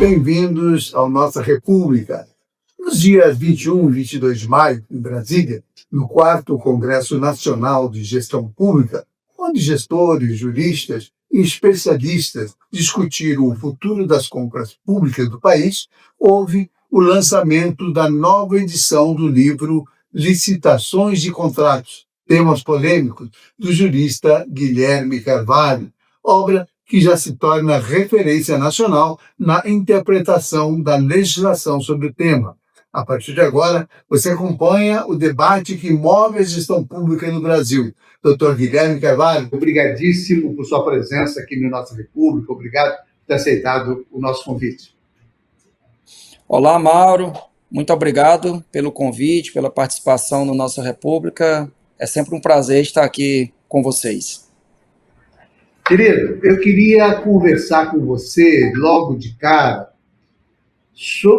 Bem-vindos à nossa República. Nos dias 21 e 22 de maio, em Brasília, no 4º Congresso Nacional de Gestão Pública, onde gestores, juristas e especialistas discutiram o futuro das compras públicas do país, houve o lançamento da nova edição do livro Licitações de Contratos, Temas Polêmicos, do jurista Guilherme Carvalho, obra que já se torna referência nacional na interpretação da legislação sobre o tema. A partir de agora, você acompanha o debate que move a gestão pública no Brasil. Dr. Guilherme Carvalho, obrigadíssimo por sua presença aqui na nossa República, obrigado por ter aceitado o nosso convite. Olá, Mauro, muito obrigado pelo convite, pela participação no Nossa República. É sempre um prazer estar aqui com vocês. Querido, eu queria conversar com você logo de cara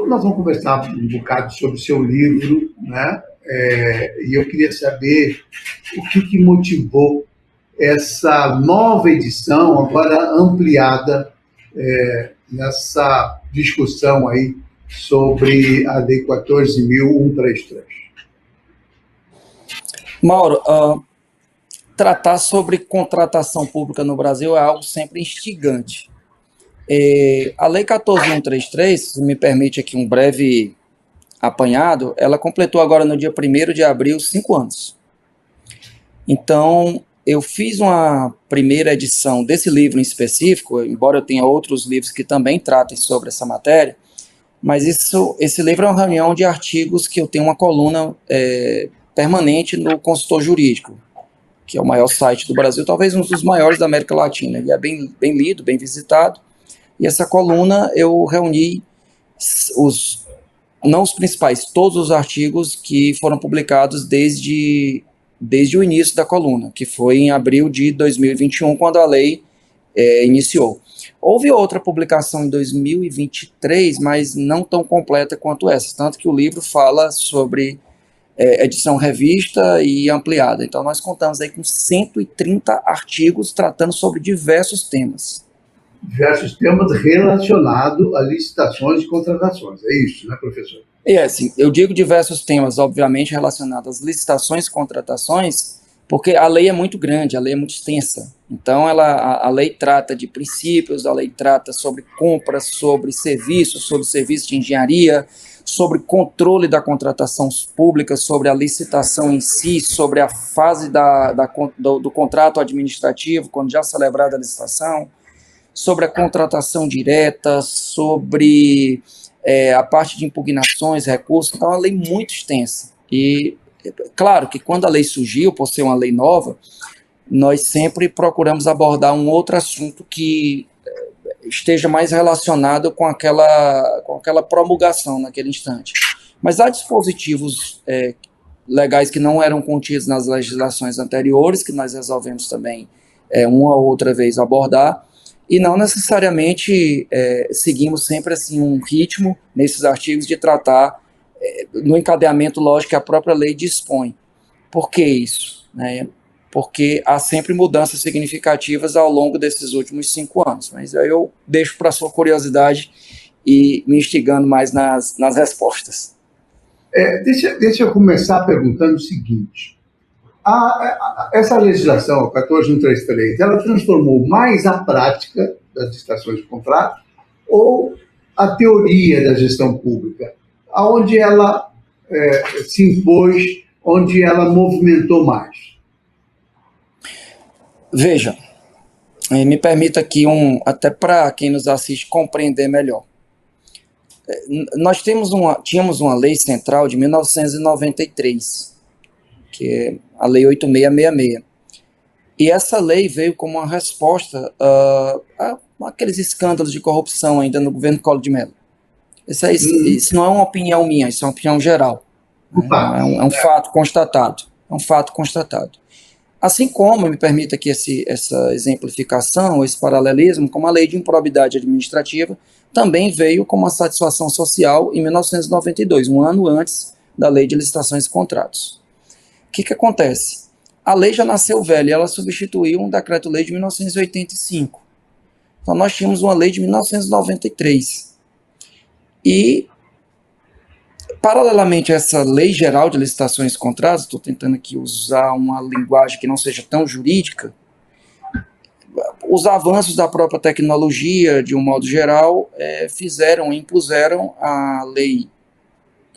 nós vamos conversar um bocado sobre o seu livro, né? E eu queria saber o que motivou essa nova edição, agora ampliada, nessa discussão aí sobre a Lei 14.133. Mauro, tratar sobre contratação pública no Brasil é algo sempre instigante. A Lei 14.133, se me permite aqui um breve apanhado, ela completou agora no dia 1º de abril 5 anos. Então, eu fiz uma primeira edição desse livro em específico, embora eu tenha outros livros que também tratem sobre essa matéria, mas esse livro é uma reunião de artigos que eu tenho uma coluna permanente no Consultor Jurídico, que é o maior site do Brasil, talvez um dos maiores da América Latina. Ele é bem lido, bem visitado. E essa coluna eu reuni não os principais, todos os artigos que foram publicados desde o início da coluna, que foi em abril de 2021, quando a lei iniciou. Houve outra publicação em 2023, mas não tão completa quanto essa, tanto que o livro fala sobre edição revista e ampliada. Então nós contamos aí com 130 artigos tratando sobre diversos temas. Diversos temas relacionados a licitações e contratações, é isso, né, professor? Assim, eu digo diversos temas, obviamente, relacionados às licitações e contratações, porque a lei é muito grande, a lei é muito extensa. Então, a lei trata de princípios, a lei trata sobre compras, sobre serviço de engenharia, sobre controle da contratação pública, sobre a licitação em si, sobre a fase do contrato administrativo, quando já celebrada a licitação, sobre a contratação direta, sobre a parte de impugnações, recursos. Então, é uma lei muito extensa. E, claro, que quando a lei surgiu, por ser uma lei nova, nós sempre procuramos abordar um outro assunto que esteja mais relacionado com aquela promulgação naquele instante. Mas há dispositivos legais que não eram contidos nas legislações anteriores, que nós resolvemos também uma ou outra vez abordar, e não necessariamente seguimos sempre assim um ritmo nesses artigos de tratar no encadeamento lógico que a própria lei dispõe. Por que isso? Porque há sempre mudanças significativas ao longo desses últimos 5 anos. Mas aí eu deixo para a sua curiosidade e me instigando mais nas respostas. Deixa eu começar perguntando o seguinte. Essa legislação, a 14.133, ela transformou mais a prática das licitações de contrato ou a teoria da gestão pública? Aonde ela se impôs, onde ela movimentou mais? Veja, me permita aqui até para quem nos assiste compreender melhor. Nós tínhamos uma lei central de 1993, que é a Lei 8666. E essa lei veio como uma resposta àqueles escândalos de corrupção ainda no governo Collor de Mello. Isso não é uma opinião minha, isso é uma opinião geral. É um fato constatado. É um fato constatado. Assim como, me permita aqui essa exemplificação, esse paralelismo, como a Lei de Improbidade Administrativa também veio com uma satisfação social em 1992, um ano antes da Lei de Licitações e Contratos. O que acontece? A lei já nasceu velha e ela substituiu um decreto-lei de 1985. Então nós tínhamos uma lei de 1993. E, paralelamente a essa lei geral de licitações e contratos, estou tentando aqui usar uma linguagem que não seja tão jurídica, os avanços da própria tecnologia, de um modo geral, impuseram a lei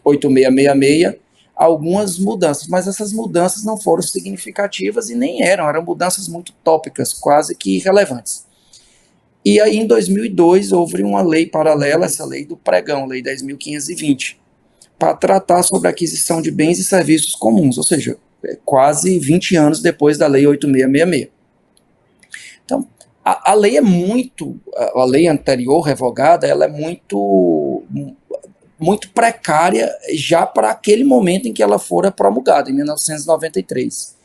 8666 algumas mudanças, mas essas mudanças não foram significativas e nem eram mudanças muito tópicas, quase que irrelevantes. E aí, em 2002, houve uma lei paralela, essa lei do pregão, lei 10.520, para tratar sobre a aquisição de bens e serviços comuns, ou seja, quase 20 anos depois da lei 8666. Então, a lei a lei anterior, revogada, ela é muito precária já para aquele momento em que ela fora promulgada, em 1993.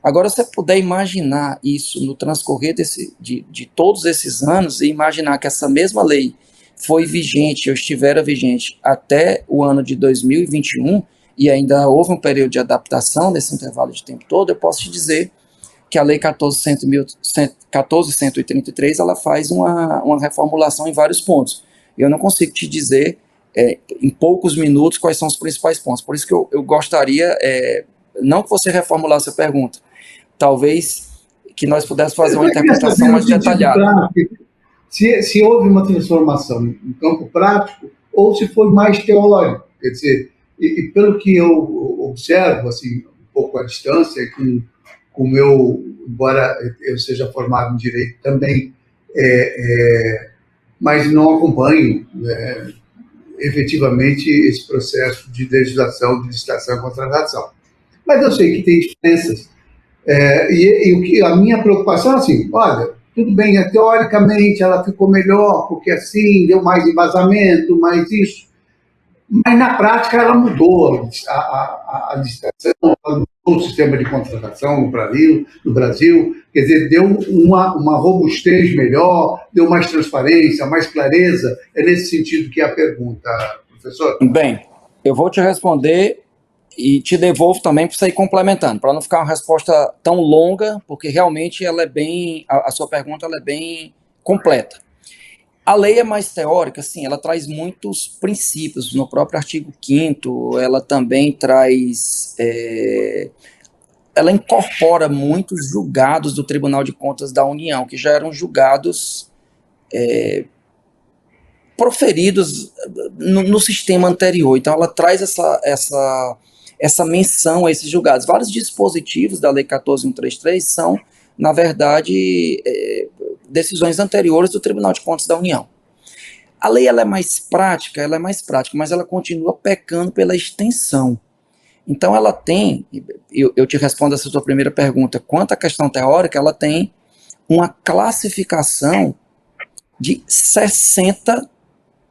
Agora, se você puder imaginar isso no transcorrer de todos esses anos e imaginar que essa mesma lei foi vigente, ou estivera vigente até o ano de 2021, e ainda houve um período de adaptação nesse intervalo de tempo todo, eu posso te dizer que a Lei 14.133 ela faz uma reformulação em vários pontos. Eu não consigo te dizer em poucos minutos quais são os principais pontos. Por isso que eu gostaria, não que você reformulasse a pergunta, talvez que nós pudéssemos fazer uma interpretação mais detalhada. Se houve uma transformação no campo prático ou se foi mais teórico. Quer dizer, e pelo que eu observo, assim, um pouco à distância, com o meu, embora eu seja formado em Direito também, mas não acompanho efetivamente esse processo de legislação, de licitação e contratação. Mas eu sei que tem diferenças. E a minha preocupação é assim, olha, tudo bem, teoricamente ela ficou melhor, porque assim, deu mais embasamento, mais isso, mas na prática ela mudou a licitação, ela mudou o sistema de contratação no Brasil, quer dizer, deu uma robustez melhor, deu mais transparência, mais clareza. É nesse sentido que é a pergunta, professor. Bem, eu vou te responder e te devolvo também para você ir complementando, para não ficar uma resposta tão longa, porque realmente ela a sua pergunta ela é bem completa. A lei é mais teórica, sim, ela traz muitos princípios. No próprio artigo 5º, ela também traz, ela incorpora muitos julgados do Tribunal de Contas da União, que já eram julgados proferidos no sistema anterior. Então, ela traz essa menção a esses julgados. Vários dispositivos da Lei 14.133 são, na verdade, decisões anteriores do Tribunal de Contas da União. A lei ela é mais prática, mas ela continua pecando pela extensão. Então, ela tem, eu te respondo essa sua primeira pergunta, quanto à questão teórica, ela tem uma classificação de 60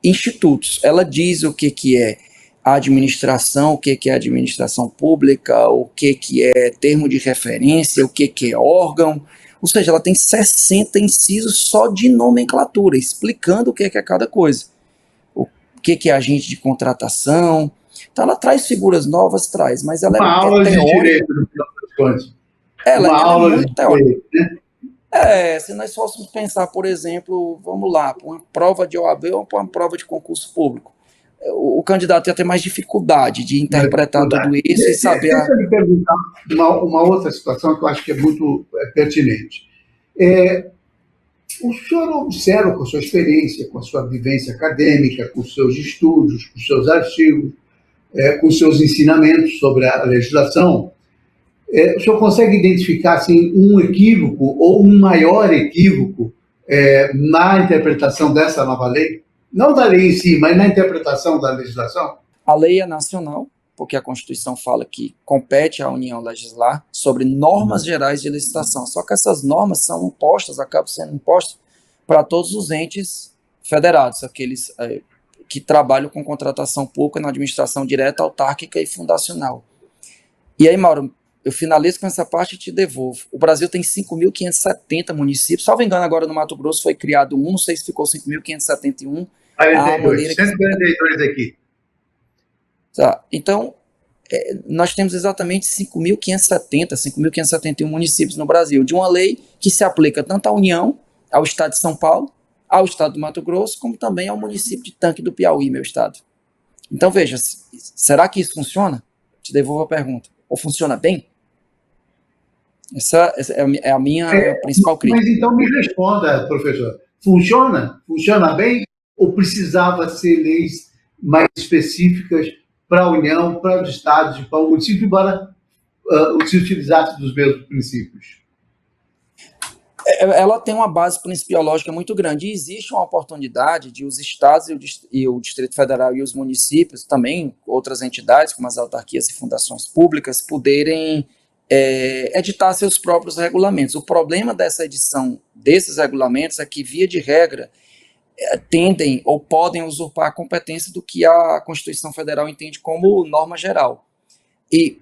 institutos. Ela diz o que é a administração, o que é administração pública, o que é termo de referência, o que é órgão. Ou seja, ela tem 60 incisos só de nomenclatura, explicando o que é cada coisa. O que é agente de contratação. Então, ela traz figuras novas, mas ela uma aula de direito no final das contas. Ela é muito teórica. Né? Se nós fôssemos pensar, por exemplo, vamos lá, para uma prova de OAB ou para uma prova de concurso público, o candidato ia ter mais dificuldade de interpretar tudo isso e saber... Deixa eu lhe perguntar uma outra situação que eu acho que é muito pertinente. O senhor observa, com a sua experiência, com a sua vivência acadêmica, com os seus estudos, com os seus artigos, com os seus ensinamentos sobre a legislação, o senhor consegue identificar assim, um equívoco ou um maior equívoco na interpretação dessa nova lei? Não da lei em si, mas na interpretação da legislação? A lei é nacional, porque a Constituição fala que compete à União legislar sobre normas gerais de licitação. Só que essas normas são acabam sendo impostas para todos os entes federados, aqueles que trabalham com contratação pública na administração direta, autárquica e fundacional. E aí, Mauro, eu finalizo com essa parte e te devolvo. O Brasil tem 5.570 municípios. Salvo engano, agora no Mato Grosso foi criado não sei se ficou 5.571. 142 aqui. Tá. Então, nós temos exatamente 5.571 municípios no Brasil, de uma lei que se aplica tanto à União, ao Estado de São Paulo, ao estado do Mato Grosso, como também ao município de Tanque do Piauí, meu estado. Então, veja, será que isso funciona? Te devolvo a pergunta. Ou funciona bem? Essa é a minha principal crítica. Mas então me responda, professor. Funciona? Funciona bem? Ou precisava ser leis mais específicas para a União, para os estados, para o município, embora se utilizasse dos mesmos princípios? Ela tem uma base principiológica muito grande e existe uma oportunidade de os estados e o Distrito Federal e os municípios, também outras entidades, como as autarquias e fundações públicas, poderem editar seus próprios regulamentos. O problema dessa edição desses regulamentos é que, via de regra, tendem ou podem usurpar a competência do que a Constituição Federal entende como norma geral. E,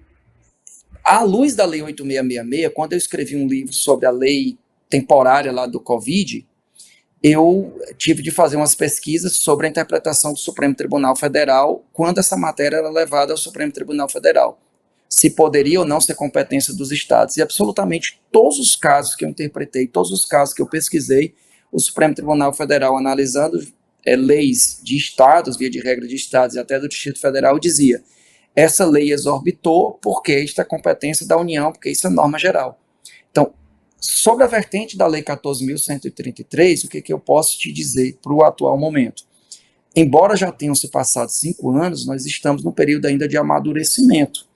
à luz da Lei 8666, quando eu escrevi um livro sobre a lei temporária lá do Covid, eu tive de fazer umas pesquisas sobre a interpretação do Supremo Tribunal Federal quando essa matéria era levada ao Supremo Tribunal Federal. Se poderia ou não ser competência dos estados. E absolutamente todos os casos que eu interpretei, todos os casos que eu pesquisei, o Supremo Tribunal Federal, analisando leis de estados, via de regra de estados e até do Distrito Federal, dizia: essa lei exorbitou porque isto é competência da União, porque isso é norma geral. Então, sobre a vertente da Lei 14.133, o que eu posso te dizer para o atual momento? Embora já tenham se passado 5 anos, nós estamos num período ainda de amadurecimento.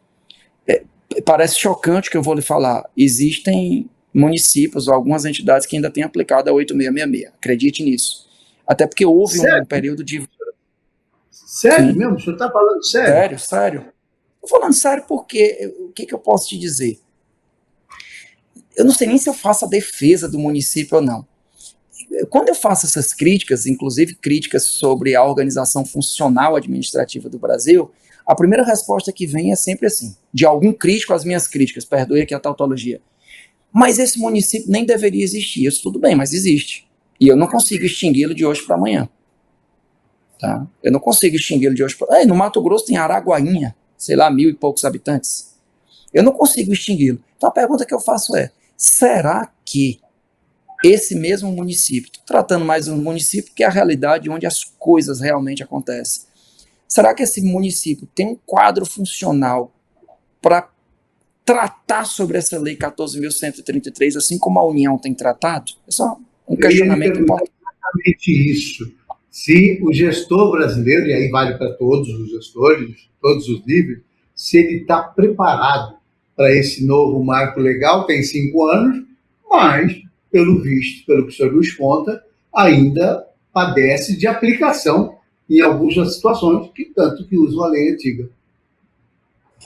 Parece chocante o que eu vou lhe falar. Existem municípios ou algumas entidades que ainda têm aplicado a 8666. Acredite nisso. Até porque houve um período de... Sério mesmo? O senhor está falando sério? Sério. Estou falando sério porque o que eu posso te dizer? Eu não sei nem se eu faço a defesa do município ou não. Quando eu faço essas críticas, inclusive críticas sobre a organização funcional administrativa do Brasil, a primeira resposta que vem é sempre assim, de algum crítico às minhas críticas, perdoe aqui a tautologia. Mas esse município nem deveria existir. Isso tudo bem, mas existe. E eu não consigo extingui-lo de hoje para amanhã. Tá? Eu não consigo extingui-lo de hoje para amanhã. No Mato Grosso tem Araguainha, sei lá, 1.000 e poucos habitantes. Eu não consigo extingui-lo. Então a pergunta que eu faço é, será que esse mesmo município, estou tratando mais de um município que é a realidade onde as coisas realmente acontecem, será que esse município tem um quadro funcional para tratar sobre essa lei 14.133, assim como a União tem tratado? É só um questionamento importante. Exatamente isso. Se o gestor brasileiro, e aí vale para todos os gestores, todos os níveis, se ele está preparado para esse novo marco legal, tem 5 anos, mas, pelo visto, pelo que o senhor nos conta, ainda padece de aplicação em algumas situações, que tanto que usam a lei antiga.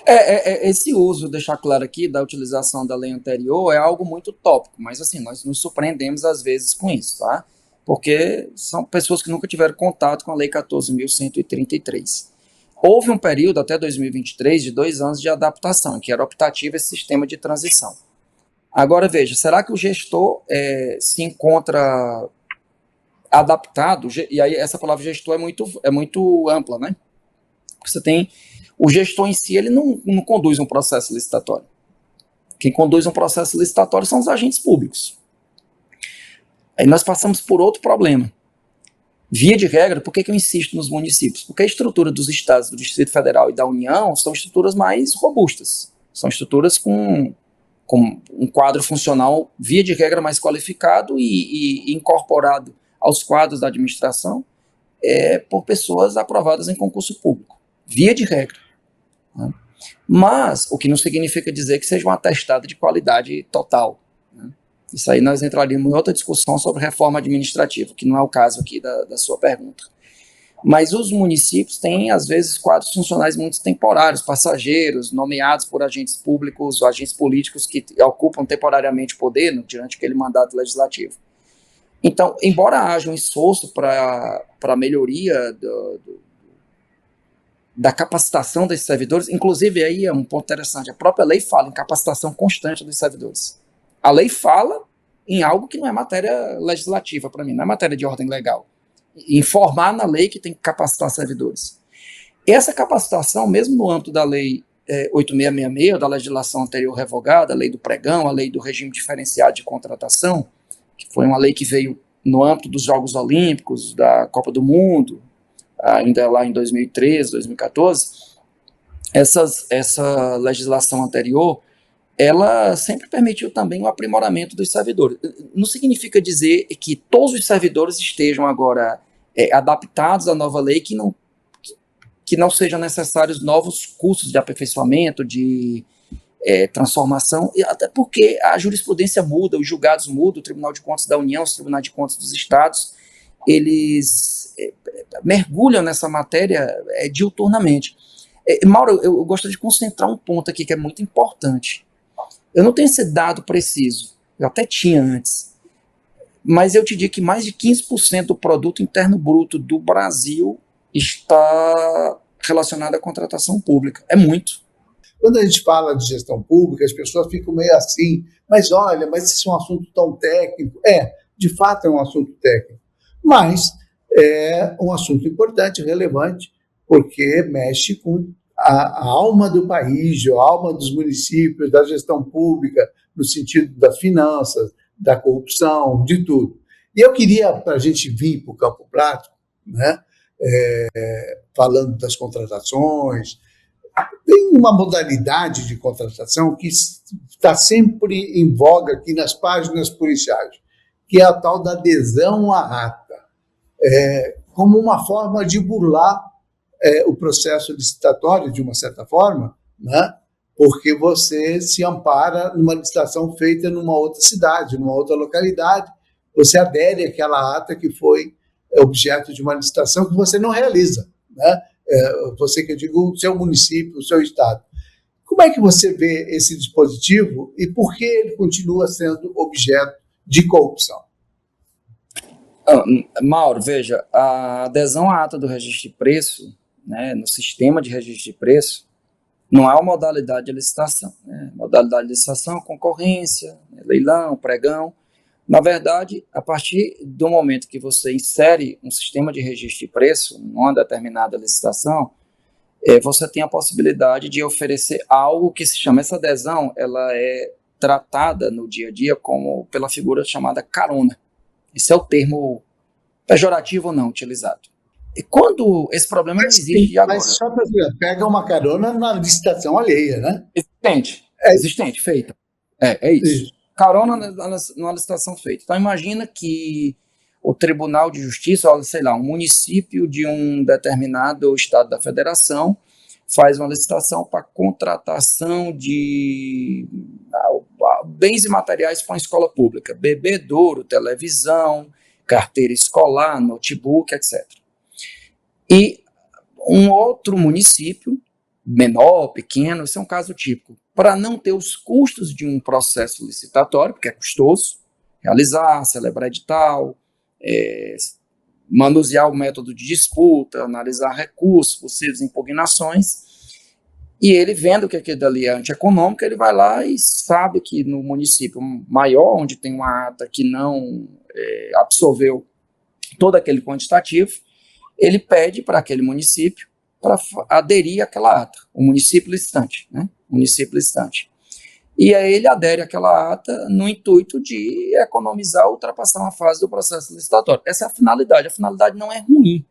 Esse uso, deixar claro aqui, da utilização da lei anterior é algo muito tópico, mas assim, nós nos surpreendemos às vezes com isso, tá? Porque são pessoas que nunca tiveram contato com a lei 14.133. Houve um período, até 2023, de 2 anos de adaptação, que era optativo esse sistema de transição. Agora, veja, será que o gestor se encontra adaptado? E aí essa palavra gestor é muito ampla, né? Você tem... O gestor em si, ele não conduz um processo licitatório. Quem conduz um processo licitatório são os agentes públicos. Aí nós passamos por outro problema. Via de regra, por que eu insisto nos municípios? Porque a estrutura dos estados, do Distrito Federal e da União são estruturas mais robustas. São estruturas com um quadro funcional, via de regra, mais qualificado e incorporado aos quadros da administração por pessoas aprovadas em concurso público. Via de regra. Né? Mas, o que não significa dizer que seja um atestado de qualidade total. Né? Isso aí nós entraríamos em outra discussão sobre reforma administrativa, que não é o caso aqui da sua pergunta. Mas os municípios têm, às vezes, quadros funcionais muito temporários, passageiros, nomeados por agentes públicos ou agentes políticos que ocupam temporariamente o poder durante aquele mandato legislativo. Então, embora haja um esforço para a melhoria da capacitação desses servidores, inclusive aí é um ponto interessante, a própria lei fala em capacitação constante dos servidores. A lei fala em algo que não é matéria legislativa para mim, não é matéria de ordem legal. Informar na lei que tem que capacitar servidores. Essa capacitação, mesmo no âmbito da lei 8666, ou da legislação anterior revogada, a lei do pregão, a lei do regime diferenciado de contratação, que foi uma lei que veio no âmbito dos Jogos Olímpicos, da Copa do Mundo, ainda lá em 2013, 2014, essa legislação anterior, ela sempre permitiu também o aprimoramento dos servidores. Não significa dizer que todos os servidores estejam agora adaptados à nova lei, que não sejam necessários novos cursos de aperfeiçoamento, de transformação, e até porque a jurisprudência muda, os julgados mudam, o Tribunal de Contas da União, os Tribunais de Contas dos Estados, eles mergulham nessa matéria diuturnamente. Mauro, eu gostaria de concentrar um ponto aqui que é muito importante. Eu não tenho esse dado preciso, eu até tinha antes, mas eu te digo que mais de 15% do produto interno bruto do Brasil está relacionado à contratação pública. É muito. Quando a gente fala de gestão pública, as pessoas ficam meio assim, mas olha, mas isso é um assunto tão técnico. De fato é um assunto técnico, mas é um assunto importante, relevante, porque mexe com a alma do país, a alma dos municípios, da gestão pública, no sentido das finanças, da corrupção, de tudo. E eu queria, para a gente vir para o campo prático, né, falando das contratações, tem uma modalidade de contratação que está sempre em voga aqui nas páginas policiais, que é a tal da adesão à ata, como uma forma de burlar o processo licitatório, de uma certa forma, né? Porque você se ampara numa licitação feita numa outra cidade, numa outra localidade, você adere àquela ata que foi objeto de uma licitação que você não realiza, né? Você, que eu digo, o seu município, o seu estado. Como é que você vê esse dispositivo e por que ele continua sendo objeto de corrupção? Mauro, veja, a adesão à ata do registro de preço, né, no sistema de registro de preço, não é uma modalidade de licitação. Né? Modalidade de licitação, concorrência, leilão, pregão. Na verdade, a partir do momento que você insere um sistema de registro de preço numa determinada licitação, você tem a possibilidade de oferecer algo que se chama, essa adesão, ela é tratada no dia a dia como pela figura chamada carona. Esse é o termo pejorativo ou não utilizado. E quando esse problema não existe agora. Mas só para ver, pega uma carona na licitação alheia, né? Existente, feita. É isso. Carona numa licitação feita. Então imagina que o Tribunal de Justiça, sei lá, um município de um determinado estado da federação faz uma licitação para contratação de bens e materiais para uma escola pública, bebedouro, televisão, carteira escolar, notebook, etc. E um outro município, menor, pequeno, esse é um caso típico, para não ter os custos de um processo licitatório, porque é custoso, realizar, celebrar edital, manusear o método de disputa, analisar recursos, possíveis impugnações, e ele vendo que aquilo dali é antieconômico, ele vai lá e sabe que no município maior, onde tem uma ata que não absorveu todo aquele quantitativo, ele pede para aquele município para aderir àquela ata, o município licitante, né? Município licitante. E aí ele adere àquela ata no intuito de economizar, ultrapassar uma fase do processo licitatório. Essa é a finalidade não é ruim.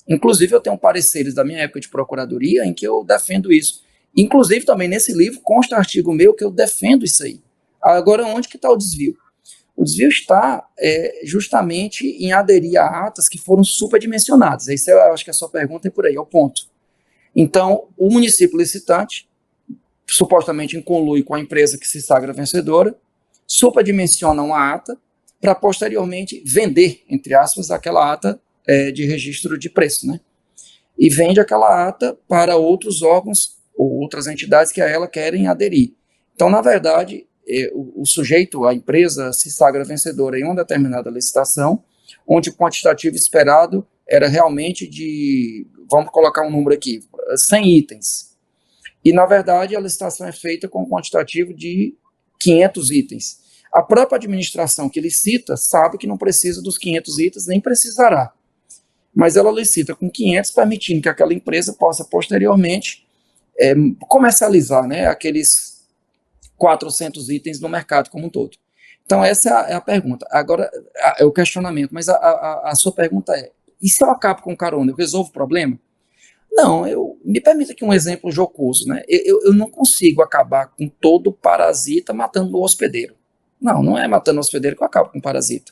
Inclusive eu tenho pareceres da minha época de procuradoria em que eu defendo isso. Inclusive também nesse livro consta um artigo meu que eu defendo isso aí. Agora onde que está o desvio? O desvio está justamente em aderir a atas que foram superdimensionadas. Esse eu acho que a sua pergunta é por aí, é o ponto. Então, o município licitante, supostamente em conluio com a empresa que se sagra vencedora, superdimensiona uma ata para posteriormente vender, entre aspas, aquela ata de registro de preço, né? E vende aquela ata para outros órgãos ou outras entidades que a ela querem aderir. Então, na verdade, o sujeito, a empresa, se sagra vencedora em uma determinada licitação, onde o quantitativo esperado era realmente de, vamos colocar um número aqui, 100 itens. E, na verdade, a licitação é feita com um quantitativo de 500 itens. A própria administração que licita sabe que não precisa dos 500 itens, nem precisará. Mas ela licita com 500, permitindo que aquela empresa possa, posteriormente, comercializar, né, aqueles 400 itens no mercado como um todo. Então, essa é a pergunta. Agora, é o questionamento, mas a sua pergunta é, e se eu acabo com carona, eu resolvo o problema? Não, me permita aqui um exemplo jocoso, né? Eu não consigo acabar com todo parasita matando o hospedeiro. Não é matando o hospedeiro que eu acabo com o parasita.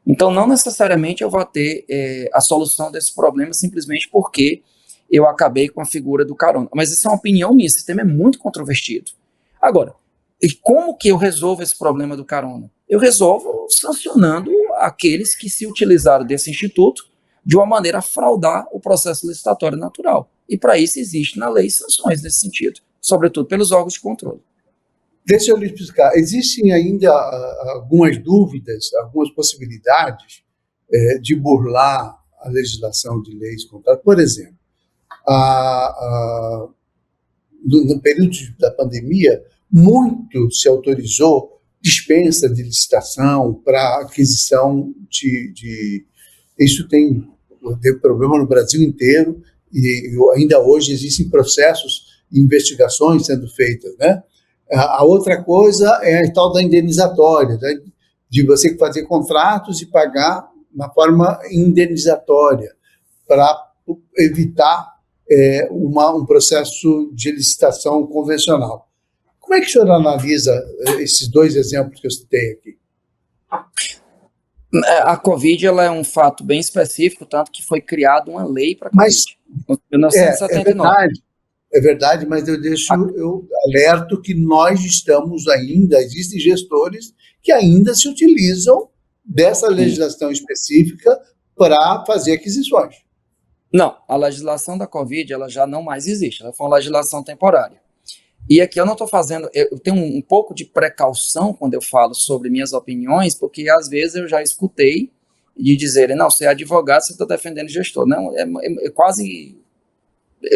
Então, não necessariamente eu vou ter a solução desse problema simplesmente porque eu acabei com a figura do carona. Mas isso é uma opinião minha, esse tema é muito controvertido. Agora, e como que eu resolvo esse problema do carona? Eu resolvo sancionando aqueles que se utilizaram desse instituto de uma maneira a fraudar o processo licitatório natural. E para isso existe na lei sanções nesse sentido, sobretudo pelos órgãos de controle. Deixa eu lhe explicar. Existem ainda algumas dúvidas, algumas possibilidades de burlar a legislação de leis contratuais. Por exemplo, no período da pandemia, muito se autorizou dispensa de licitação para aquisição de... Isso tem problema no Brasil inteiro e ainda hoje existem processos e investigações sendo feitas, né? A outra coisa é a tal da indenizatória, né? De você fazer contratos e pagar na forma indenizatória para evitar um processo de licitação convencional. Como é que o senhor analisa esses dois exemplos que eu citei aqui? A Covid ela é um fato bem específico, tanto que foi criada uma lei para a Covid, em 1979. É verdade, mas eu alerto que nós existem gestores que ainda se utilizam dessa legislação específica para fazer aquisições. Não, a legislação da Covid ela já não mais existe, ela foi uma legislação temporária. E aqui eu não estou eu tenho um pouco de precaução quando eu falo sobre minhas opiniões, porque às vezes eu já escutei de dizerem, não, você é advogado, você está defendendo gestor. Não, quase...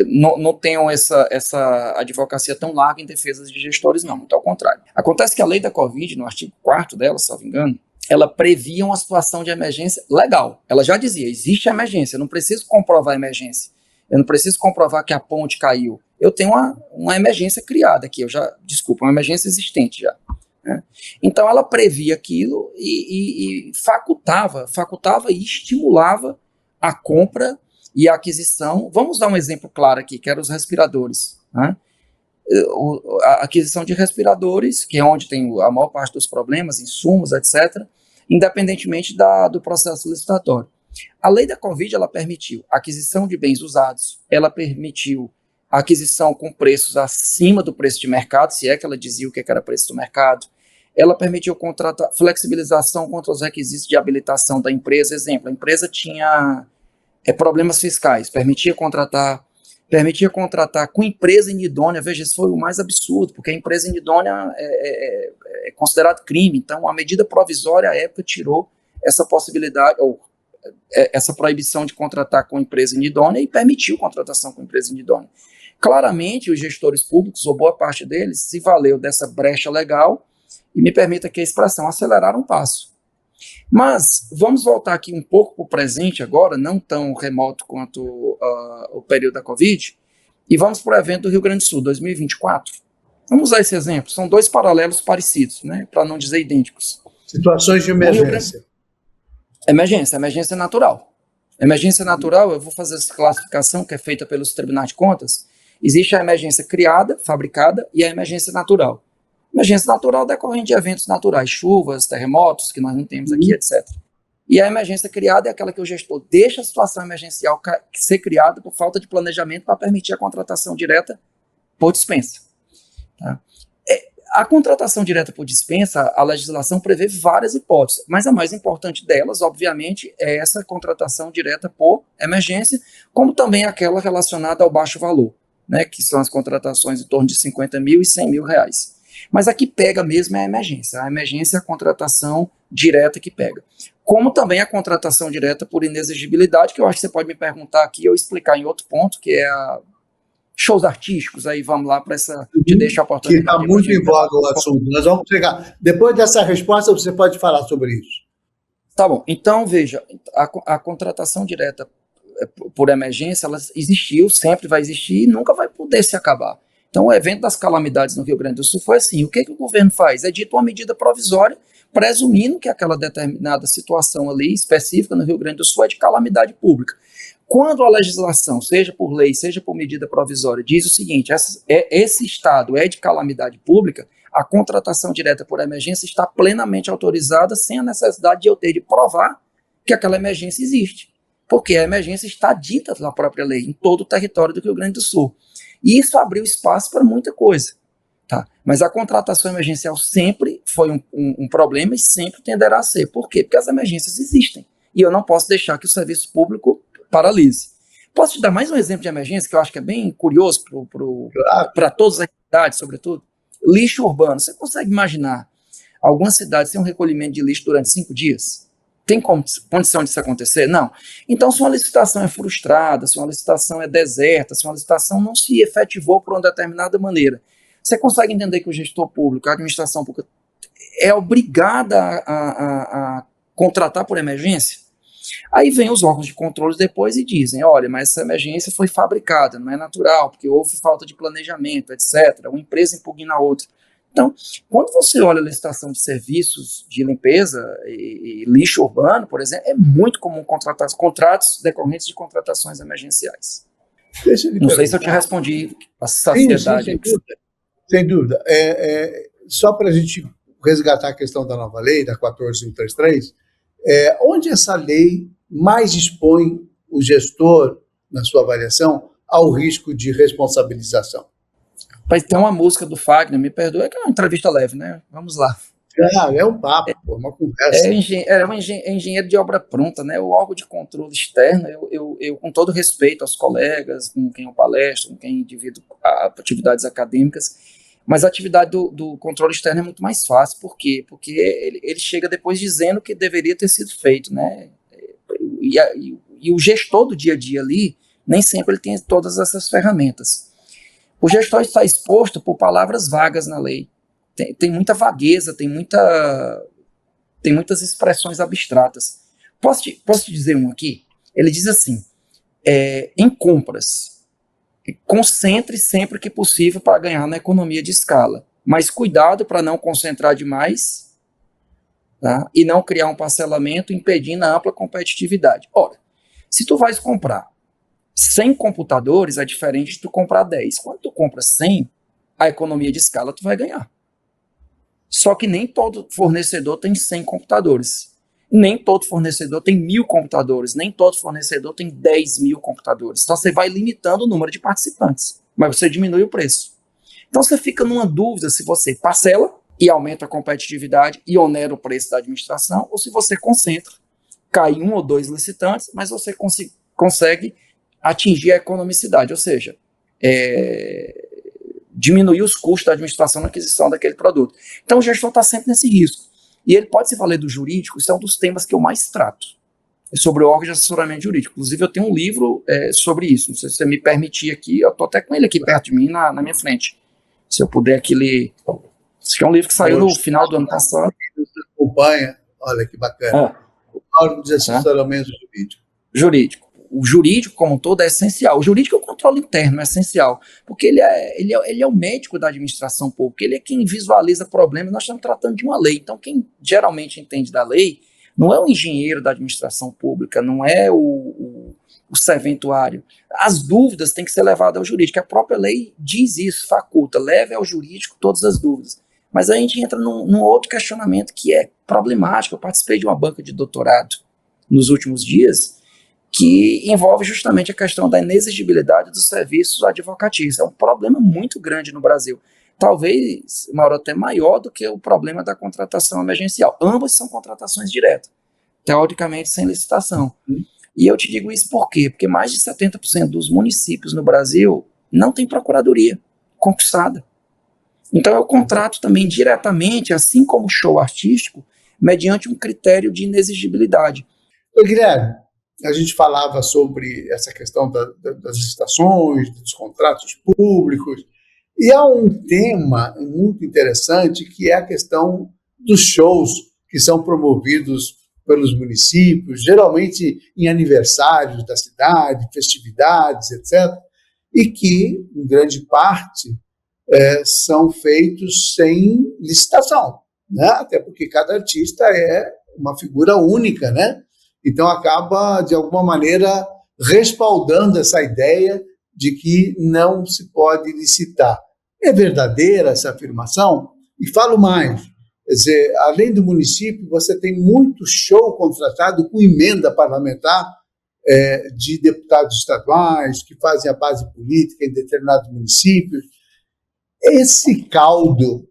Não tenho essa advocacia tão larga em defesa de gestores, não, muito ao contrário. Acontece que a lei da Covid, no artigo 4º dela, se não me engano, ela previa uma situação de emergência legal. Ela já dizia, existe emergência, eu não preciso comprovar a emergência, eu não preciso comprovar que a ponte caiu, eu tenho uma emergência criada aqui, uma emergência existente já. Né? Então ela previa aquilo e facultava e estimulava a compra e a aquisição. Vamos dar um exemplo claro aqui, que eram os respiradores. Né? A aquisição de respiradores, que é onde tem a maior parte dos problemas, insumos, etc., independentemente do processo licitatório. A lei da Covid, ela permitiu a aquisição de bens usados, ela permitiu a aquisição com preços acima do preço de mercado, se é que ela dizia o que era preço do mercado, ela permitiu flexibilização contra os requisitos de habilitação da empresa. Exemplo, a empresa tinha problemas fiscais, permitia contratar com empresa inidônea. Veja, isso foi o mais absurdo, porque a empresa inidônea é considerado crime, então a medida provisória à época tirou essa possibilidade, ou essa proibição de contratar com empresa inidônea e permitiu contratação com empresa inidônea. Claramente, os gestores públicos, ou boa parte deles, se valeu dessa brecha legal, e me permita aqui a expressão, aceleraram o passo. Mas vamos voltar aqui um pouco para o presente agora, não tão remoto quanto o período da Covid, e vamos para o evento do Rio Grande do Sul, 2024. Vamos usar esse exemplo, são dois paralelos parecidos, né, para não dizer idênticos. Situações de emergência. Emergência natural. Emergência natural, eu vou fazer essa classificação que é feita pelos tribunais de contas. Existe a emergência criada, fabricada, e a emergência natural. Emergência natural decorrente de eventos naturais, chuvas, terremotos, que nós não temos aqui, etc. E a emergência criada é aquela que o gestor deixa a situação emergencial ser criada por falta de planejamento para permitir a contratação direta por dispensa. Tá? A contratação direta por dispensa, a legislação prevê várias hipóteses, mas a mais importante delas, obviamente, é essa contratação direta por emergência, como também aquela relacionada ao baixo valor, né, que são as contratações em torno de 50 mil e 100 mil reais. Mas a que pega mesmo é a emergência é a contratação direta que pega. Como também a contratação direta por inexigibilidade, que eu acho que você pode me perguntar aqui, eu explicar em outro ponto, que é shows artísticos, aí vamos lá para essa, te deixo a oportunidade. Que está muito em voga o assunto, nós vamos chegar. Depois dessa resposta, você pode falar sobre isso. Tá bom, então veja, a contratação direta por emergência, ela existiu, sempre vai existir e nunca vai poder se acabar. Então o evento das calamidades no Rio Grande do Sul foi assim, o que o governo faz? É dito uma medida provisória presumindo que aquela determinada situação ali, específica no Rio Grande do Sul, é de calamidade pública. Quando a legislação, seja por lei, seja por medida provisória, diz o seguinte, esse estado é de calamidade pública, a contratação direta por emergência está plenamente autorizada, sem a necessidade de eu ter de provar que aquela emergência existe, porque a emergência está dita na própria lei, em todo o território do Rio Grande do Sul. E isso abriu espaço para muita coisa. Tá? Mas a contratação emergencial sempre foi um problema e sempre tenderá a ser. Por quê? Porque as emergências existem. E eu não posso deixar que o serviço público paralise. Posso te dar mais um exemplo de emergência que eu acho que é bem curioso para todas as cidades, sobretudo? Lixo urbano. Você consegue imaginar algumas cidades sem um recolhimento de lixo durante 5 dias? Tem condição disso acontecer? Não. Então, se uma licitação é frustrada, se uma licitação é deserta, se uma licitação não se efetivou por uma determinada maneira, você consegue entender que o gestor público, a administração pública, é obrigada a contratar por emergência? Aí vem os órgãos de controle depois e dizem, olha, mas essa emergência foi fabricada, não é natural, porque houve falta de planejamento, etc. Uma empresa impugna a outra. Então, quando você olha a licitação de serviços de limpeza e lixo urbano, por exemplo, é muito comum contratar contratos decorrentes de contratações emergenciais. Não sei se eu te respondi a saciedade. Sim, sem dúvida. Só para a gente resgatar a questão da nova lei, da 14133, onde essa lei mais expõe o gestor, na sua avaliação, ao risco de responsabilização? Tem uma música do Fagner, me perdoa, que é uma entrevista leve, né? Vamos lá. É um papo, uma conversa. É engenheiro de obra pronta, né? O órgão de controle externo, eu com todo respeito aos colegas, com quem eu palestro, com quem divido atividades acadêmicas, mas a atividade do controle externo é muito mais fácil. Por quê? Porque ele chega depois dizendo que deveria ter sido feito, né? E o gestor do dia a dia ali, nem sempre ele tem todas essas ferramentas. O gestor está exposto por palavras vagas na lei. Tem muita vagueza, tem muitas expressões abstratas. Posso te dizer um aqui? Ele diz assim, em compras, concentre sempre que possível para ganhar na economia de escala, mas cuidado para não concentrar demais, tá? E não criar um parcelamento impedindo a ampla competitividade. Ora, se tu vais comprar 100 computadores, é diferente de tu comprar 10. Quando tu compra 100, a economia de escala tu vai ganhar. Só que nem todo fornecedor tem 100 computadores. Nem todo fornecedor tem 1000 computadores. Nem todo fornecedor tem 10.000 computadores. Então você vai limitando o número de participantes, mas você diminui o preço. Então você fica numa dúvida se você parcela e aumenta a competitividade e onera o preço da administração, ou se você concentra, cai 1 ou 2 licitantes, mas você consegue atingir a economicidade, ou seja, diminuir os custos da administração na aquisição daquele produto. Então o gestor está sempre nesse risco. E ele pode se valer do jurídico, isso é um dos temas que eu mais trato, sobre o órgão de assessoramento jurídico. Inclusive eu tenho um livro sobre isso, não sei se você me permitir aqui, eu estou até com ele aqui perto de mim, na minha frente. Se eu puder aqui ler. Esse é um livro que saiu no final do ano passado. Acompanha, olha que bacana. O órgão de assessoramento jurídico. O jurídico como um todo é essencial. O jurídico é o controle interno, é essencial, porque ele é o médico da administração pública, ele é quem visualiza problemas. Nós estamos tratando de uma lei, então quem geralmente entende da lei não é o engenheiro da administração pública, não é o serventuário. As dúvidas têm que ser levadas ao jurídico, a própria lei diz isso, faculta, leve ao jurídico todas as dúvidas. Mas a gente entra num outro questionamento que é problemático. Eu participei de uma banca de doutorado nos últimos dias, que envolve justamente a questão da inexigibilidade dos serviços advocatícios. É um problema muito grande no Brasil. Talvez, Mauro, até maior do que o problema da contratação emergencial. Ambas são contratações diretas, teoricamente sem licitação. E eu te digo isso por quê? Porque mais de 70% dos municípios no Brasil não tem procuradoria concursada. Então eu contrato também diretamente, assim como o show artístico, mediante um critério de inexigibilidade. Guilherme, a gente falava sobre essa questão das licitações, dos contratos públicos, e há um tema muito interessante que é a questão dos shows que são promovidos pelos municípios, geralmente em aniversários da cidade, festividades, etc., e que, em grande parte, são feitos sem licitação. né? Até porque cada artista é uma figura única, né? Então acaba, de alguma maneira, respaldando essa ideia de que não se pode licitar. É verdadeira essa afirmação? E falo mais, quer dizer, além do município, você tem muito show contratado com emenda parlamentar de deputados estaduais que fazem a base política em determinados municípios. Esse caldo,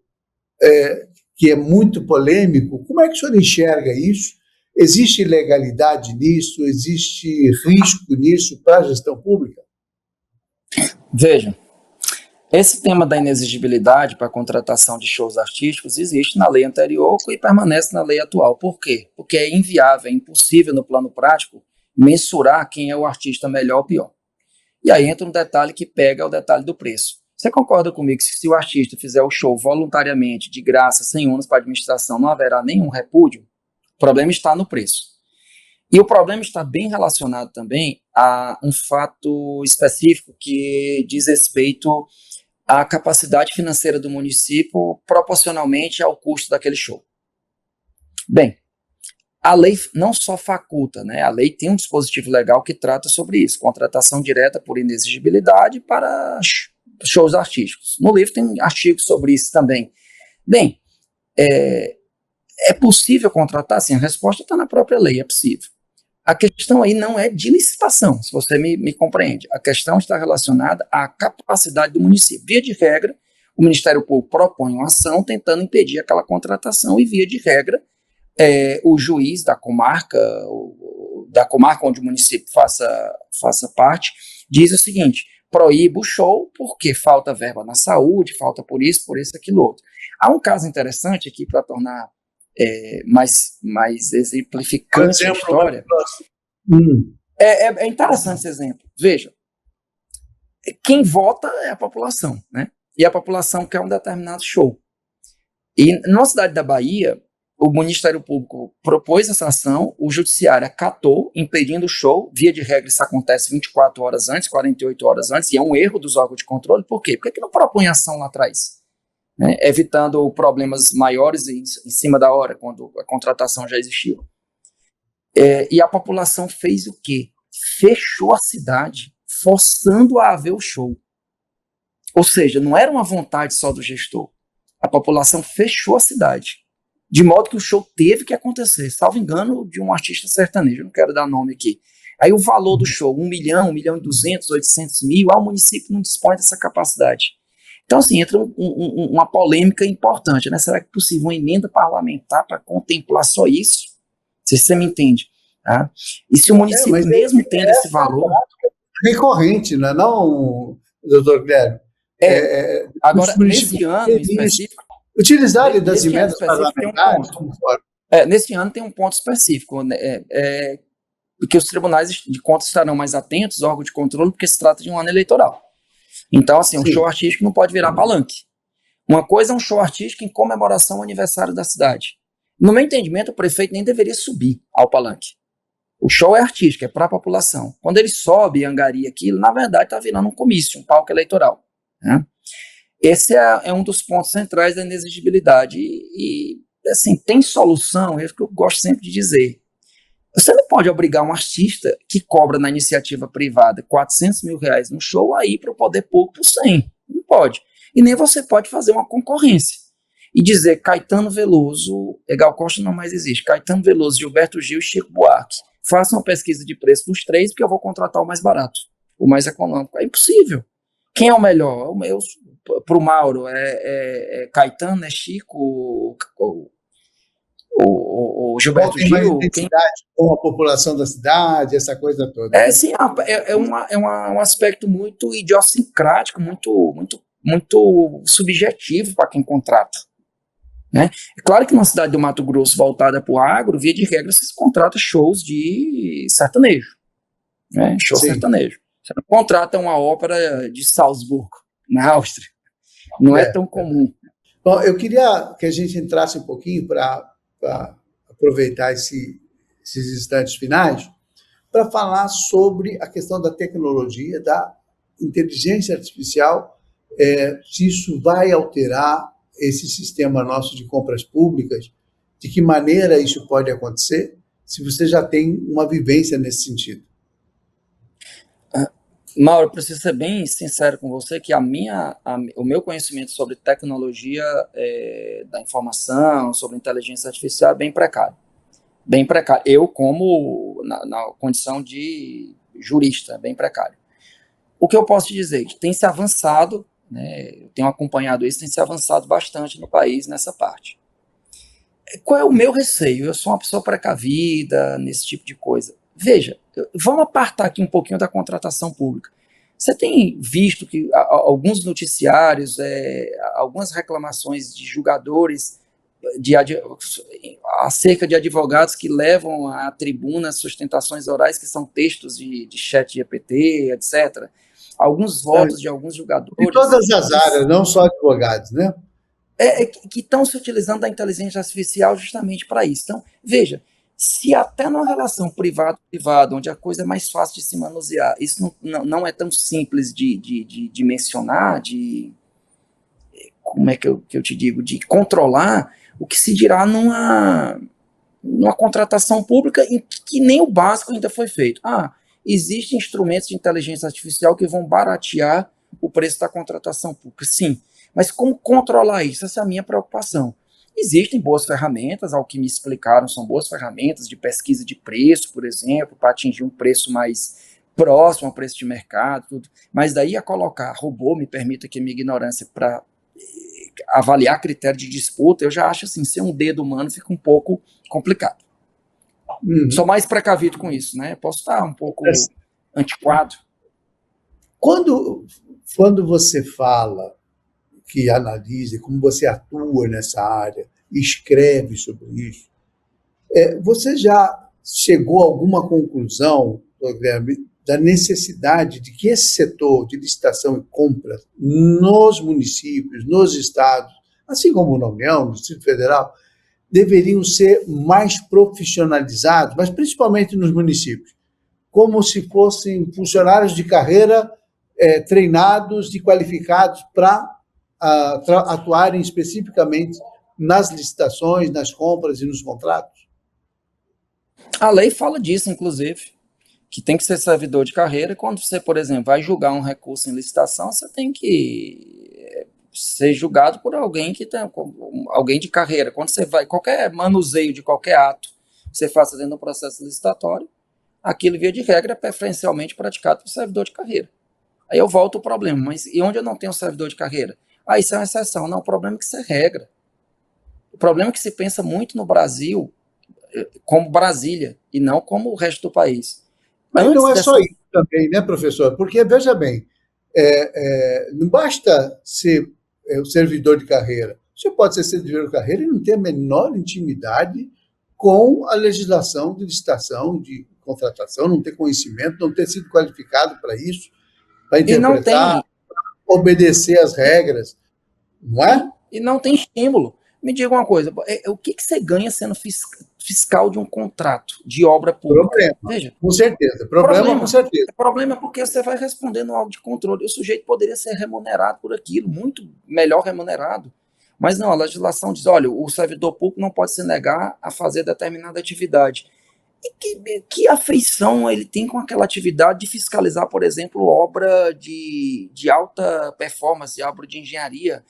que é muito polêmico, como é que o senhor enxerga isso? Existe ilegalidade nisso? Existe risco nisso para a gestão pública? Veja, esse tema da inexigibilidade para a contratação de shows artísticos existe na lei anterior e permanece na lei atual. Por quê? Porque é inviável, é impossível no plano prático mensurar quem é o artista melhor ou pior. E aí entra um detalhe que pega o detalhe do preço. Você concorda comigo que se o artista fizer o show voluntariamente, de graça, sem ônus para a administração, não haverá nenhum repúdio? O problema está no preço. E o problema está bem relacionado também a um fato específico que diz respeito à capacidade financeira do município proporcionalmente ao custo daquele show. Bem, a lei não só faculta, né? A lei tem um dispositivo legal que trata sobre isso, contratação direta por inexigibilidade para shows artísticos. No livro tem artigos sobre isso também. Bem, é possível contratar? Sim, a resposta está na própria lei, é possível. A questão aí não é de licitação, se você me compreende. A questão está relacionada à capacidade do município. Via de regra, o Ministério Público propõe uma ação tentando impedir aquela contratação e, via de regra, o juiz da comarca onde o município faça parte, diz o seguinte: proíbe o show porque falta verba na saúde, falta por isso, aquilo, outro. Há um caso interessante aqui para tornar mais exemplificante a história. É interessante esse exemplo. Veja, quem vota é a população, né? E a população quer um determinado show. E na cidade da Bahia, o Ministério Público propôs essa ação, o Judiciário acatou, impedindo o show. Via de regra, isso acontece 24 horas antes, 48 horas antes, e é um erro dos órgãos de controle. Por quê? Por que não propõe ação lá atrás? Né? Evitando problemas maiores em cima da hora, quando a contratação já existiu. E a população fez o quê? Fechou a cidade, forçando a haver o show. Ou seja, não era uma vontade só do gestor. A população fechou a cidade, de modo que o show teve que acontecer, salvo engano, de um artista sertanejo, não quero dar nome aqui. Aí o valor do show, 1 milhão, 1 milhão e 200, 800 mil, o município não dispõe dessa capacidade. Então, assim, entra uma polêmica importante, né? Será que é possível uma emenda parlamentar para contemplar só isso? Não sei se você me entende. Tá? E se o município, mesmo tendo esse valor... recorrente, não é não, doutor Guilherme? Agora, nesse ano em específico... Utilizar das emendas parlamentares... Nesse ano tem um ponto específico, porque os tribunais de contas estarão mais atentos, órgãos de controle, porque se trata de um ano eleitoral. Então, assim, um show artístico não pode virar palanque. Uma coisa é um show artístico em comemoração ao aniversário da cidade. No meu entendimento, o prefeito nem deveria subir ao palanque. O show é artístico, é para a população. Quando ele sobe e angaria aquilo, na verdade está virando um comício, um palco eleitoral. Né? Esse é um dos pontos centrais da inexigibilidade. E assim, tem solução, é o que eu gosto sempre de dizer. Você não pode obrigar um artista que cobra na iniciativa privada R$400 mil no show a ir para o poder público por 100. Não pode. E nem você pode fazer uma concorrência e dizer Caetano Veloso, Gal Costa não mais existe, Caetano Veloso, Gilberto Gil e Chico Buarque. Faça uma pesquisa de preço dos três, porque eu vou contratar o mais barato, o mais econômico. É impossível. Quem é o melhor? Para o Mauro, é Caetano, é Chico, o Gilberto Gil. Mais identidade com a população da cidade, essa coisa toda. Sim, um aspecto muito idiosincrático, muito subjetivo para quem contrata. Né? É claro que numa cidade do Mato Grosso voltada para o agro, via de regra, se contrata shows de sertanejo. Né? Show sertanejo. Você não contrata uma ópera de Salzburgo, na Áustria. Não é tão comum. Bom, eu queria que a gente entrasse um pouquinho para aproveitar esses instantes finais para falar sobre a questão da tecnologia, da inteligência artificial, se isso vai alterar esse sistema nosso de compras públicas, de que maneira isso pode acontecer, se você já tem uma vivência nesse sentido. Mauro, eu preciso ser bem sincero com você que o meu conhecimento sobre tecnologia da informação, sobre inteligência artificial é bem precário. Bem precário. Eu, como na condição de jurista, bem precário. O que eu posso te dizer? Que tem se avançado, né, eu tenho acompanhado isso, tem se avançado bastante no país nessa parte. Qual é o meu receio? Eu sou uma pessoa precavida nesse tipo de coisa. Veja, vamos apartar aqui um pouquinho da contratação pública. Você tem visto que alguns noticiários, algumas reclamações de julgadores acerca de advogados que levam à tribuna sustentações orais que são textos de chat GPT, etc. Alguns votos de alguns julgadores. Em todas as áreas, não só advogados, né? Que estão se utilizando da inteligência artificial justamente para isso. Então, veja, se até numa relação privado-privado, onde a coisa é mais fácil de se manusear, isso não é tão simples de mencionar, como é que eu te digo, de controlar, o que se dirá numa contratação pública em que nem o básico ainda foi feito. Existem instrumentos de inteligência artificial que vão baratear o preço da contratação pública, sim. Mas como controlar isso? Essa é a minha preocupação. Existem boas ferramentas, ao que me explicaram, são boas ferramentas de pesquisa de preço, por exemplo, para atingir um preço mais próximo ao preço de mercado, tudo. Mas daí a colocar robô, me permita que a minha ignorância, para avaliar critério de disputa, eu já acho assim, ser um dedo humano fica um pouco complicado. Sou mais precavido com isso, né? Posso estar um pouco antiquado. Quando você fala que analisa, como você atua nessa área, escreve sobre isso, você já chegou a alguma conclusão, Guilherme, da necessidade de que esse setor de licitação e compra nos municípios, nos estados, assim como na União, no Distrito Federal, deveriam ser mais profissionalizados, mas principalmente nos municípios, como se fossem funcionários de carreira treinados e qualificados para atuarem especificamente nas licitações, nas compras e nos contratos? A lei fala disso, inclusive, que tem que ser servidor de carreira. Quando você, por exemplo, vai julgar um recurso em licitação, você tem que ser julgado por alguém que tem alguém de carreira. Quando você vai, qualquer manuseio de qualquer ato que você faça dentro do processo licitatório, aquilo, via de regra, é preferencialmente praticado por servidor de carreira. Aí eu volto ao problema, mas e onde eu não tenho servidor de carreira? Isso é uma exceção. Não, o problema é que isso é regra. O problema é que se pensa muito no Brasil como Brasília e não como o resto do país. Mas não é só isso também, né, professor? Porque, veja bem, não basta ser o servidor de carreira. Você pode ser servidor de carreira e não ter a menor intimidade com a legislação de licitação, de contratação, não ter conhecimento, não ter sido qualificado para isso, para interpretar, obedecer às regras, não é? E não tem estímulo. Me diga uma coisa, o que você ganha sendo fiscal de um contrato de obra pública? Problema, veja, com certeza. Problema, com certeza. Problema é porque você vai responder no auto de controle. O sujeito poderia ser remunerado por aquilo, muito melhor remunerado. Mas não, a legislação diz, olha, o servidor público não pode se negar a fazer determinada atividade. E que afeição ele tem com aquela atividade de fiscalizar, por exemplo, obra de alta performance, obra de engenharia,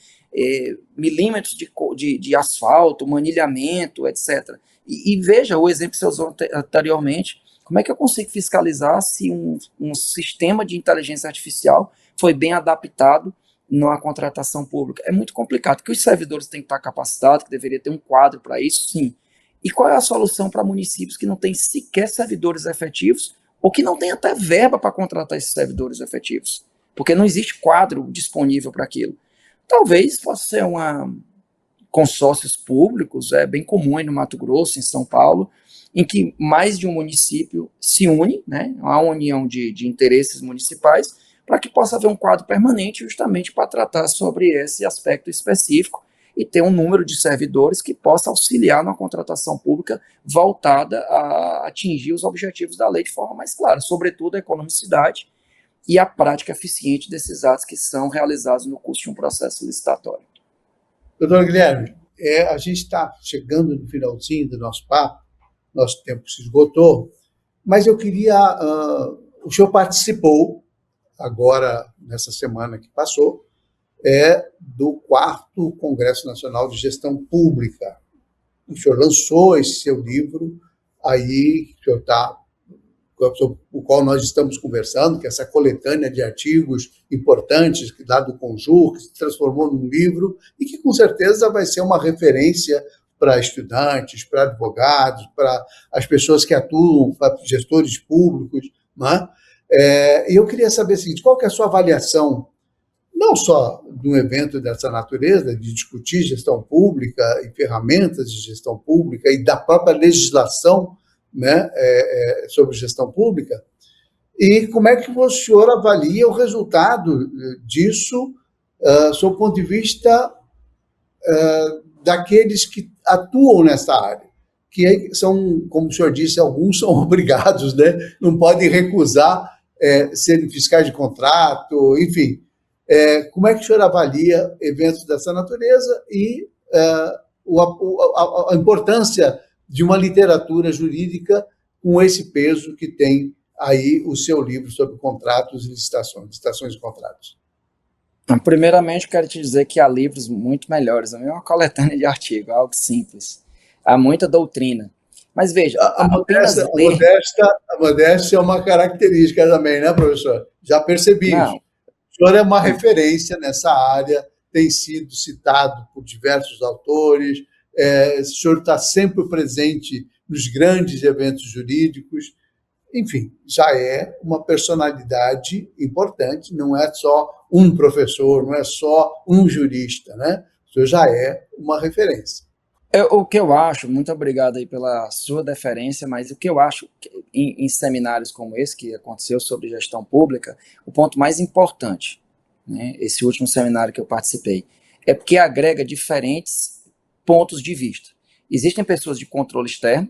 milímetros de asfalto, manilhamento, etc. E veja o exemplo que você usou anteriormente, como é que eu consigo fiscalizar se um sistema de inteligência artificial foi bem adaptado numa contratação pública? É muito complicado, porque os servidores têm que estar capacitados, que deveria ter um quadro para isso, sim. E qual é a solução para municípios que não têm sequer servidores efetivos ou que não têm até verba para contratar esses servidores efetivos? Porque não existe quadro disponível para aquilo. Talvez possa ser consórcios públicos, é bem comum aí no Mato Grosso, em São Paulo, em que mais de um município se une, né, uma união de interesses municipais, para que possa haver um quadro permanente justamente para tratar sobre esse aspecto específico e ter um número de servidores que possa auxiliar na contratação pública voltada a atingir os objetivos da lei de forma mais clara, sobretudo a economicidade e a prática eficiente desses atos que são realizados no curso de um processo licitatório. Doutor Guilherme, a gente está chegando no finalzinho do nosso papo, nosso tempo se esgotou, mas eu queria. O senhor participou, agora, nessa semana que passou, do 4º Congresso Nacional de Gestão Pública. O senhor lançou esse seu livro, aí, que o senhor está, sobre o qual nós estamos conversando, que é essa coletânea de artigos importantes que dá do Conjur, que se transformou num livro e que com certeza vai ser uma referência para estudantes, para advogados, para as pessoas que atuam, para gestores públicos, né? E eu queria saber o seguinte, qual que é a sua avaliação, não só de um evento dessa natureza, de discutir gestão pública e ferramentas de gestão pública e da própria legislação, né, sobre gestão pública, e como é que o senhor avalia o resultado disso, sob o ponto de vista daqueles que atuam nessa área, que são, como o senhor disse, alguns são obrigados, né, não podem recusar serem fiscais de contrato, enfim. Como é que o senhor avalia eventos dessa natureza e a importância de uma literatura jurídica com esse peso que tem aí o seu livro sobre contratos e licitações e contratos? Primeiramente, quero te dizer que há livros muito melhores, não é uma coletânea de artigos, algo simples. Há muita doutrina. Mas veja, a modéstia é uma característica também, né, professor? Já percebi isso. O senhor é uma referência nessa área, tem sido citado por diversos autores, o senhor está sempre presente nos grandes eventos jurídicos, enfim, já é uma personalidade importante, não é só um professor, não é só um jurista, né? O senhor já é uma referência. O que eu acho, muito obrigado aí pela sua deferência, mas o que eu acho em seminários como esse, que aconteceu sobre gestão pública, o ponto mais importante, né, esse último seminário que eu participei, é porque agrega diferentes pontos de vista. Existem pessoas de controle externo,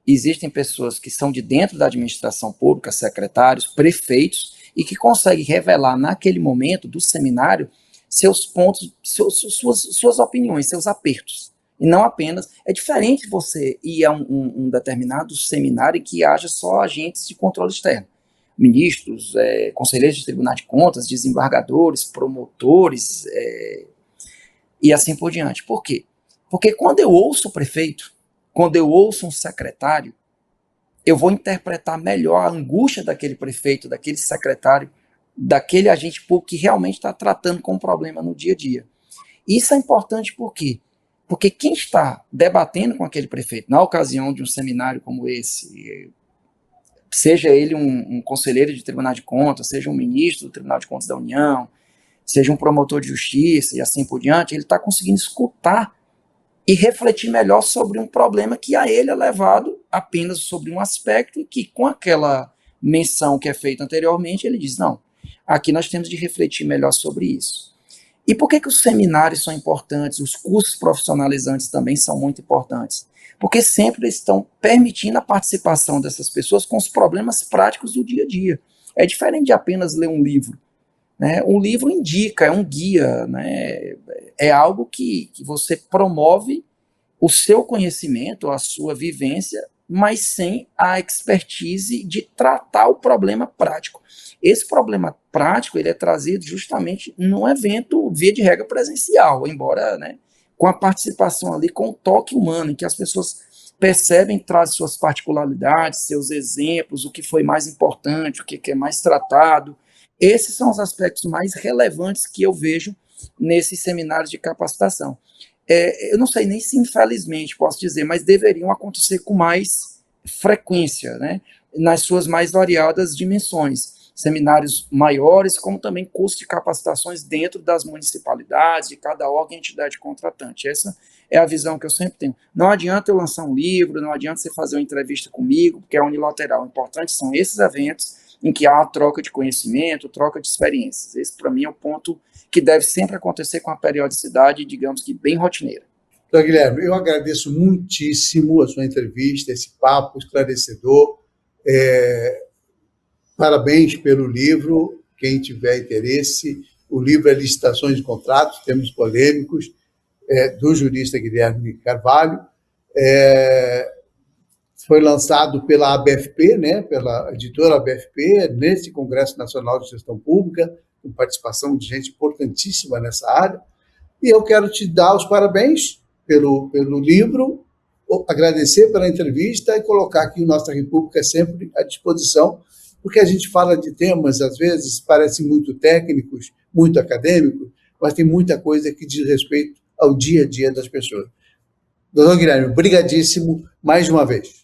existem pessoas que são de dentro da administração pública, secretários, prefeitos, e que conseguem revelar naquele momento do seminário seus pontos, suas opiniões, seus apertos. E não apenas, é diferente você ir a um determinado seminário em que haja só agentes de controle externo, ministros, conselheiros de tribunal de contas, desembargadores, promotores, e assim por diante. Por quê? Porque quando eu ouço o prefeito, quando eu ouço um secretário, eu vou interpretar melhor a angústia daquele prefeito, daquele secretário, daquele agente público que realmente está tratando com o problema no dia a dia. Isso é importante por quê? Porque quem está debatendo com aquele prefeito, na ocasião de um seminário como esse, seja ele um conselheiro de tribunal de contas, seja um ministro do Tribunal de Contas da União, seja um promotor de justiça e assim por diante, ele está conseguindo escutar e refletir melhor sobre um problema que a ele é levado apenas sobre um aspecto e que com aquela menção que é feita anteriormente, ele diz, não, aqui nós temos de refletir melhor sobre isso. E por que os seminários são importantes, os cursos profissionalizantes também são muito importantes? Porque sempre estão permitindo a participação dessas pessoas com os problemas práticos do dia a dia. É diferente de apenas ler um livro, né? Um livro indica, é um guia, né? É algo que você promove o seu conhecimento, a sua vivência, mas sem a expertise de tratar o problema prático. Esse problema prático ele é trazido justamente num evento, via de regra, presencial, embora, né, com a participação ali, com o toque humano, em que as pessoas percebem, trazem suas particularidades, seus exemplos, o que foi mais importante, o que é mais tratado. Esses são os aspectos mais relevantes que eu vejo nesses seminários de capacitação. Eu não sei nem se infelizmente posso dizer, mas deveriam acontecer com mais frequência, né, nas suas mais variadas dimensões. Seminários maiores, como também cursos de capacitações dentro das municipalidades, de cada órgão e entidade contratante. Essa é a visão que eu sempre tenho. Não adianta eu lançar um livro, não adianta você fazer uma entrevista comigo, porque é unilateral. O importante são esses eventos em que há a troca de conhecimento, troca de experiências. Esse, para mim, é o ponto que deve sempre acontecer com a periodicidade, digamos que bem rotineira. Então, Guilherme, eu agradeço muitíssimo a sua entrevista, esse papo esclarecedor. Parabéns pelo livro. Quem tiver interesse, o livro é Licitações de Contratos, termos polêmicos. do jurista Guilherme Carvalho. Foi lançado pela ABFP, né, pela editora ABFP, nesse Congresso Nacional de Gestão Pública, com participação de gente importantíssima nessa área. E eu quero te dar os parabéns pelo livro, agradecer pela entrevista e colocar que o Nossa República é sempre à disposição, porque a gente fala de temas, às vezes, parecem muito técnicos, muito acadêmicos, mas tem muita coisa que diz respeito ao dia a dia das pessoas. Doutor Guilherme, brigadíssimo mais uma vez.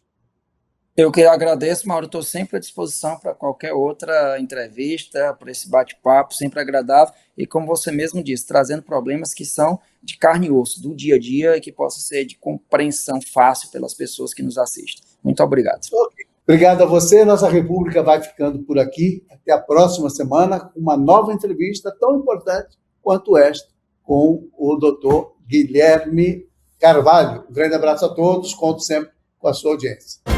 Eu que agradeço, Mauro, estou sempre à disposição para qualquer outra entrevista, para esse bate-papo, sempre agradável, e como você mesmo disse, trazendo problemas que são de carne e osso, do dia a dia, e que possam ser de compreensão fácil pelas pessoas que nos assistem. Muito obrigado. Okay. Obrigado a você, Nossa República vai ficando por aqui, até a próxima semana, com uma nova entrevista tão importante quanto esta, com o doutor Guilherme Carvalho. Um grande abraço a todos, conto sempre com a sua audiência.